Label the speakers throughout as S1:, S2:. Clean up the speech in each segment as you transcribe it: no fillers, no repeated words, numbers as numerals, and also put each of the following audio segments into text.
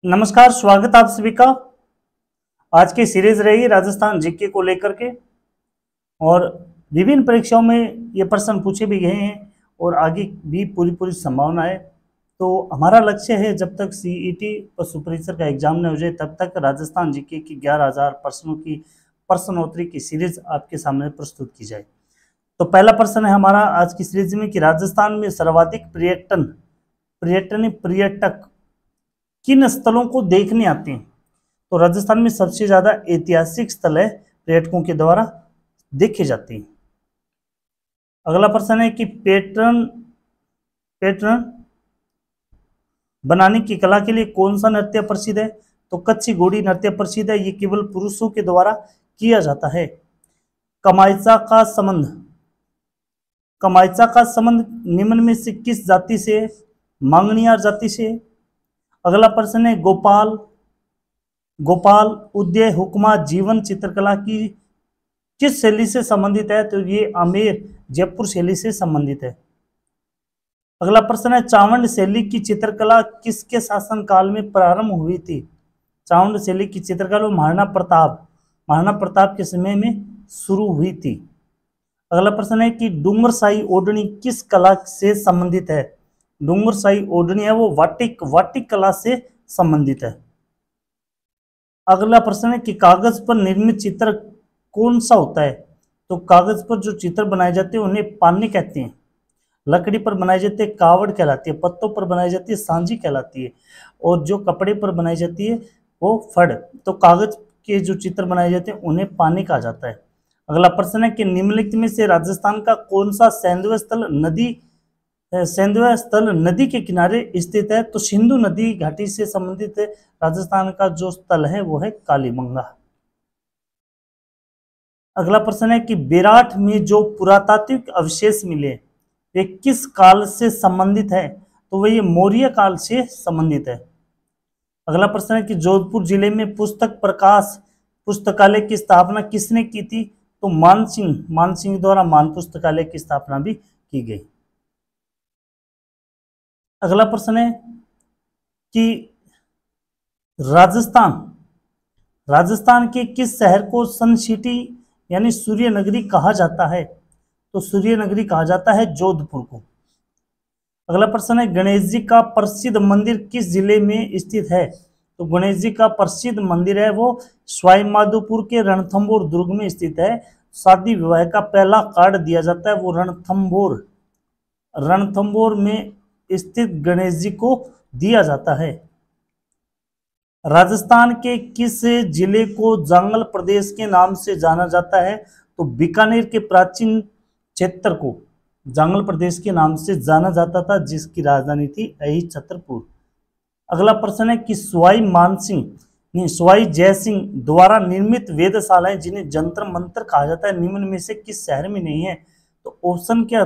S1: नमस्कार, स्वागत आप सभी का। आज की सीरीज रही राजस्थान जीके को लेकर के, और विभिन्न परीक्षाओं में ये प्रश्न पूछे भी गए हैं और आगे भी पूरी संभावना है। तो हमारा लक्ष्य है जब तक सीईटी और सुपरवाइजर का एग्जाम न हो जाए तब तक राजस्थान जीके की 11,000 प्रश्नों की प्रश्नोत्तरी की सीरीज आपके सामने प्रस्तुत की जाए। तो पहला प्रश्न है हमारा आज की सीरीज में कि राजस्थान में सर्वाधिक पर्यटक किन स्थलों को देखने आते हैं। तो राजस्थान में सबसे ज्यादा ऐतिहासिक स्थल है पर्यटकों के द्वारा देखे जाते हैं। अगला प्रश्न है कि पैटर्न बनाने की कला के लिए कौन सा नृत्य प्रसिद्ध है। तो कच्ची घोड़ी नृत्य प्रसिद्ध है, ये केवल पुरुषों के द्वारा किया जाता है। कमाइचा का संबंध निम्न में से किस जाति से है। मांगनियार जाति से। अगला प्रश्न है गोपाल उदय हुक्मा जीवन चित्रकला की किस शैली से संबंधित है। तो ये आमेर जयपुर शैली से संबंधित है। अगला प्रश्न है चावंड शैली की चित्रकला किसके शासन काल में प्रारंभ हुई थी। चावंड शैली की चित्रकला महाराणा प्रताप के समय में शुरू हुई थी। अगला प्रश्न है कि डूंगरशाही ओढ़नी किस कला से संबंधित है। डूंगरशाही ओढ़नी है वो वाटिक कला से संबंधित है। अगला प्रश्न है कि कागज पर निर्मित चित्र कौन सा होता है। तो कागज पर जो चित्र बनाए जाते हैं उन्हें पान्नी कहते हैं। लकड़ी पर बनाई जाती है कावड़ कहलाती है, पत्तों पर बनाई जाती है सांझी कहलाती है, और जो कपड़े पर बनाई जाती है वो फड़। तो कागज के जो चित्र बनाए जाते हैं उन्हें पानी कहा जाता है। अगला प्रश्न है कि निम्नलिखित में से राजस्थान का कौन सा सैंधव स्थल नदी के किनारे स्थित है। तो सिंधु नदी घाटी से संबंधित राजस्थान का जो स्थल है वो है कालीबंगा। अगला प्रश्न है कि बेराठ में जो पुरातात्विक अवशेष मिले वे किस काल से संबंधित है। तो वह ये मौर्य काल से संबंधित है। अगला प्रश्न है कि जोधपुर जिले में पुस्तक प्रकाश पुस्तकालय की स्थापना किसने की थी। तो मानसिंह द्वारा मान पुस्तकालय की स्थापना भी की गई। अगला प्रश्न है कि राजस्थान के किस शहर को सन सिटी यानी सूर्य नगरी कहा जाता है। तो सूर्य नगरी कहा जाता है जोधपुर को। अगला प्रश्न है गणेश जी का प्रसिद्ध मंदिर किस जिले में स्थित है। तो गणेश जी का प्रसिद्ध मंदिर है वो सवाईमाधोपुर के रणथंभौर दुर्ग में स्थित है। शादी विवाह का पहला कार्ड दिया जाता है वो रणथंभौर में स्थित गणेश जी को दिया जाता है। राजस्थान के किस जिले को जांगल प्रदेश के नाम से जाना जाता है। तो बीकानेर के प्राचीन क्षेत्र को जांगल प्रदेश के नाम से जाना जाता था जिसकी राजधानी थी छतरपुर। अगला प्रश्न है कि सवाई जयसिंह द्वारा निर्मित वेधशालाएं जिन्हें जंतर मंत्र कहा जाता है निम्न में से किस शहर में नहीं है। तो ऑप्शन के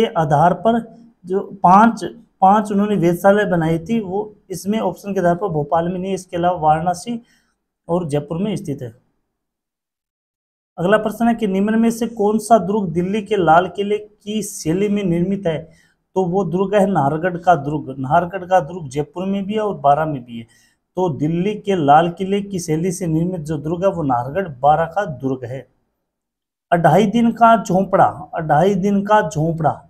S1: आधार पर जो पांच उन्होंने वेधशाला बनाई थी वो इसमें ऑप्शन के आधार पर भोपाल में नहीं, इसके अलावा वाराणसी और जयपुर में स्थित है। अगला प्रश्न है कि निम्न में से कौन सा दुर्ग दिल्ली के लाल किले की शैली में निर्मित है। तो वो दुर्ग है नाहरगढ़ का दुर्ग जयपुर में भी है और बारा में भी है। तो दिल्ली के लाल किले की शैली से निर्मित जो दुर्ग है वो नाहरगढ़ बारा का दुर्ग है। 2.5 दिन का झोंपड़ा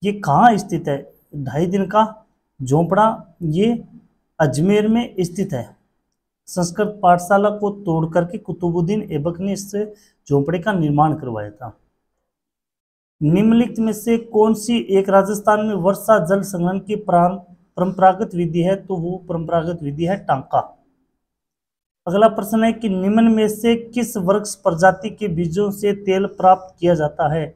S1: ये कहाँ स्थित है। 2.5 दिन का झोंपड़ा ये अजमेर में स्थित है। संस्कृत पाठशाला को तोड़ करके कुतुबुद्दीन ऐबक ने इस झोंपड़े का निर्माण करवाया था। निम्नलिखित में से कौन सी एक राजस्थान में वर्षा जल संग्रहण की परंपरागत विधि है। तो वो परंपरागत विधि है टांका। अगला प्रश्न है कि निम्न में से किस वृक्ष प्रजाति के बीजों से तेल प्राप्त किया जाता है।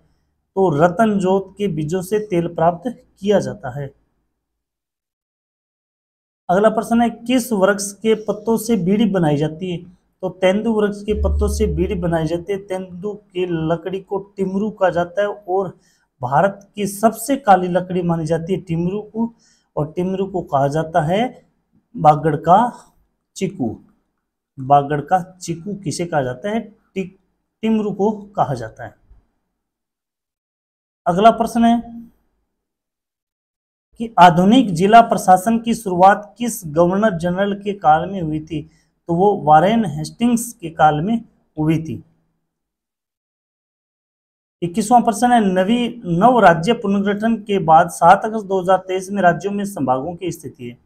S1: तो रतन जोत के बीजों से तेल प्राप्त किया जाता है। अगला प्रश्न है किस वृक्ष के पत्तों से बीड़ी बनाई जाती है। तो तेंदु वृक्ष के पत्तों से बीड़ी बनाई जाती है। तेंदु की लकड़ी को टिमरू कहा जाता है और भारत की सबसे काली लकड़ी मानी जाती है टिमरू को, और टिमरू को कहा जाता है बागड़ का चीकू किसे कहा जाता है। टिमरू को कहा जाता है। अगला प्रश्न है कि आधुनिक जिला प्रशासन की शुरुआत किस गवर्नर जनरल के काल में हुई थी? तो वो वारेन हेस्टिंग्स के काल में हुई थी। 21वां प्रश्न है, नव राज्य पुनर्गठन के बाद 7 अगस्त 2023 में राज्यों में संभागों की स्थिति है।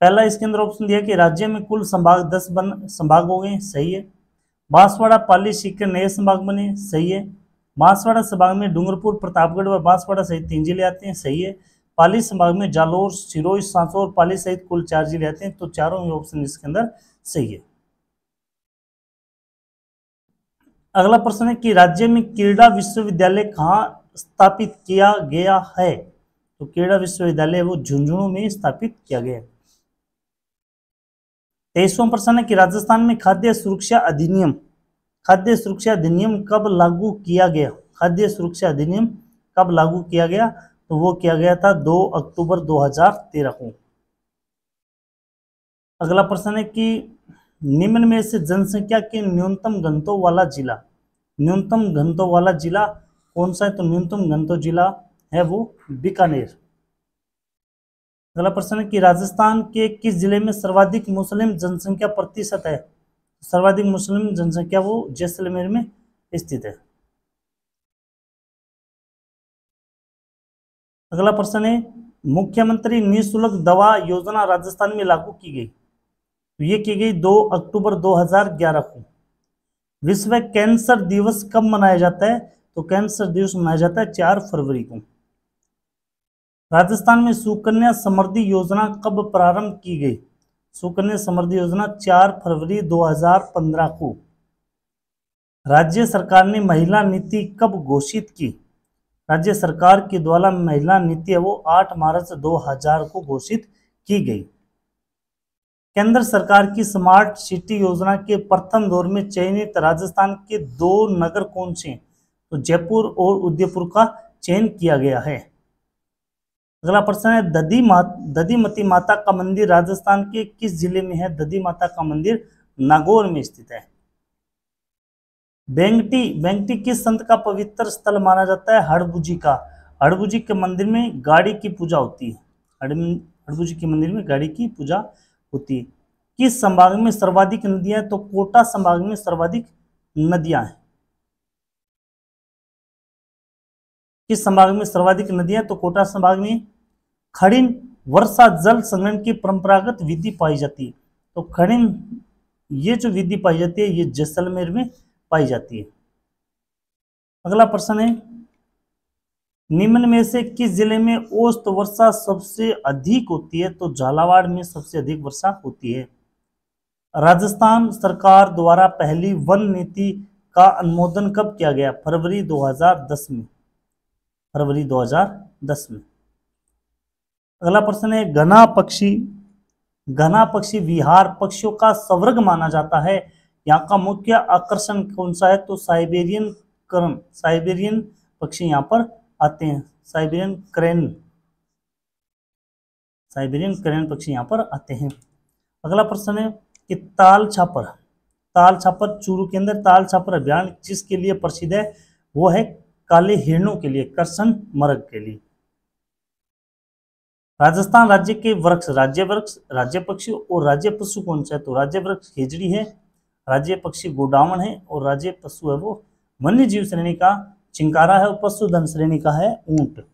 S1: पहला इसके अंदर ऑप्शन दिया कि राज्य में कुल संभाग 10 संभाग हो गए, सही है। बांसवाड़ा, पाली, सीकर नए संभाग बने, सही है। बांसवाड़ा संभाग में डूंगरपुर, प्रतापगढ़ व बांसवाड़ा सहित 3 जिले आते हैं, सही है। पाली संभाग में जालोर, सिरोही, सांसौर, पाली सहित कुल 4 जिले आते हैं, तो चारों ऑप्शन इसके अंदर सही है। अगला प्रश्न है कि राज्य में क्रीड़ा विश्वविद्यालय कहाँ स्थापित किया गया है? तो क्रीड़ा विश्वविद्यालय वो झुंझुनू में स्थापित किया गया है। 23वां प्रश्न है कि राजस्थान में खाद्य सुरक्षा अधिनियम कब लागू किया गया? खाद्य सुरक्षा अधिनियम कब लागू किया गया? तो वो किया गया था 2 अक्टूबर 2013 को। अगला प्रश्न है कि निम्न में से जनसंख्या के न्यूनतम घनत्व वाला जिला कौन सा है? तो न्यूनतम घनत्व जिला है वो बीकानेर। अगला प्रश्न है कि राजस्थान के किस जिले में सर्वाधिक मुस्लिम जनसंख्या प्रतिशत है? सर्वाधिक मुस्लिम जनसंख्या वो जैसलमेर में स्थित है। अगला प्रश्न है, मुख्यमंत्री निःशुल्क दवा योजना राजस्थान में लागू की गई। ये की गई 2 अक्टूबर 2011 को। विश्व कैंसर दिवस कब मनाया जाता है? तो कैंसर दिवस मनाया जाता है 4 फरवरी को। राजस्थान में सुकन्या समृद्धि योजना कब प्रारंभ की गई? सुकन्या समृद्धि योजना 4 फरवरी 2015 को। राज्य सरकार ने महिला नीति कब घोषित की? राज्य सरकार के द्वारा महिला नीति है वो 8 मार्च 2000 को घोषित की गई। केंद्र सरकार की स्मार्ट सिटी योजना के प्रथम दौर में चयनित राजस्थान के 2 नगर कौन से हैं? तो जयपुर और उदयपुर का चयन किया गया है। अगला प्रश्न है, दधिमती माता का मंदिर राजस्थान के किस जिले में है? दधी माता का मंदिर नागौर में स्थित है। बेंगटी किस संत का पवित्र स्थल माना जाता है? हड़बुजी का। हड़बुजी के मंदिर में गाड़ी की पूजा होती है। हड़बुजी के मंदिर में गाड़ी की पूजा होती है। किस संभाग में सर्वाधिक नदियां हैं? तो कोटा संभाग में सर्वाधिक नदियां हैं। किस संभाग में सर्वाधिक नदियां? तो कोटा संभाग में। खड़िन वर्षा जल संग्रहण की परंपरागत विधि पाई जाती है। तो खड़िन ये जो विधि पाई जाती है ये जैसलमेर में पाई जाती है। अगला प्रश्न है, निम्न में से किस जिले में औसत वर्षा सबसे अधिक होती है? तो झालावाड़ में सबसे अधिक वर्षा होती है। राजस्थान सरकार द्वारा पहली वन नीति का अनुमोदन कब किया गया? फरवरी 2010 में। फरवरी 2010 में। अगला प्रश्न है, घना पक्षी विहार पक्षियों का स्वर्ग माना जाता है। यहाँ का मुख्य आकर्षण कौन सा है? तो साइबेरियन पक्षी यहाँ पर आते हैं। साइबेरियन क्रेन पक्षी यहाँ पर आते हैं। अगला प्रश्न है कि ताल छापर चूरू के अंदर ताल छापर अभ्यारण्य जिसके लिए प्रसिद्ध है? वो है काले हिरणों के लिए, करसन मर्ग के लिए। राजस्थान राज्य के वृक्ष, राज्य पक्षी और राज्य पशु कौन सा है? तो राज्य वृक्ष खेजड़ी है, राज्य पक्षी गोडावण है और राज्य पशु है वो वन्य जीव श्रेणी का चिंकारा है और पशुधन श्रेणी का है ऊंट। तो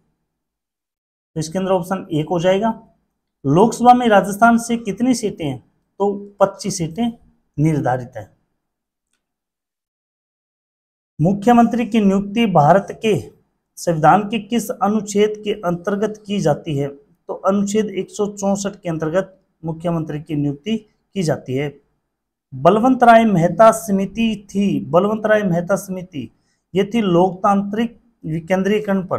S1: इसके अंदर ऑप्शन 1 हो जाएगा। लोकसभा में राजस्थान से कितनी सीटें हैं? तो 25 सीटें निर्धारित है। मुख्यमंत्री की नियुक्ति भारत के संविधान के किस अनुच्छेद के अंतर्गत की जाती है? तो अनुच्छेद 164 के अंतर्गत मुख्यमंत्री की नियुक्ति की जाती है। बलवंतराय मेहता समिति ये थी लोकतांत्रिक विकेंद्रीकरण पर।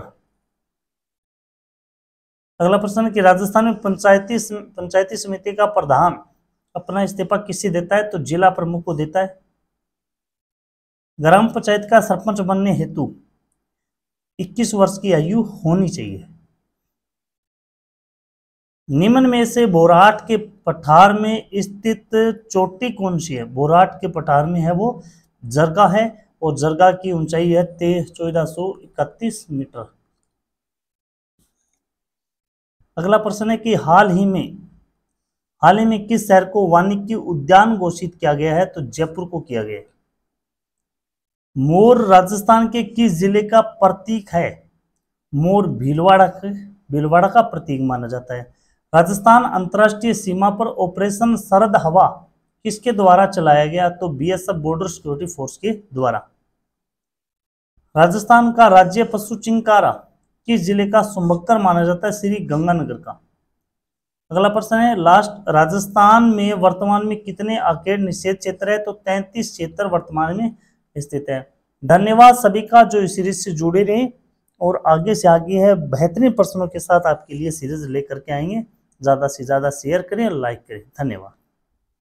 S1: अगला प्रश्न है कि राजस्थान में पंचायती समिति का प्रधान अपना इस्तीफा किसे देता है? तो जिला प्रमुख को देता है। ग्राम पंचायत का सरपंच बनने हेतु 21 वर्ष की आयु होनी चाहिए। निम्न में से बोराट के पठार में स्थित चोटी कौन सी है? बोराट के पठार में है वो जरगा है और जरगा की ऊंचाई है 1431 मीटर। अगला प्रश्न है कि हाल ही में किस शहर को वानिकी उद्यान घोषित किया गया है? तो जयपुर को किया गया है। मोर राजस्थान के किस जिले का प्रतीक है? मोर भीलवाड़ा का प्रतीक माना जाता है। राजस्थान अंतर्राष्ट्रीय सीमा पर ऑपरेशन शरद हवा किसके द्वारा चलाया गया? तो बीएसएफ बॉर्डर सिक्योरिटी फोर्स के द्वारा। राजस्थान का राज्य पशु चिंकारा किस जिले का सुंबक्कर माना जाता है? श्री गंगानगर का। अगला प्रश्न है लास्ट, राजस्थान में वर्तमान में कितने आर्केड निषेध क्षेत्र है? तो 33 क्षेत्र वर्तमान में स्थित है। धन्यवाद सभी का जो इस सीरीज से जुड़े रहे, और आगे से आगे है बेहतरीन प्रश्नों के साथ आपके लिए सीरीज लेकर के आएंगे। ज़्यादा से ज़्यादा शेयर करें, लाइक करें। धन्यवाद।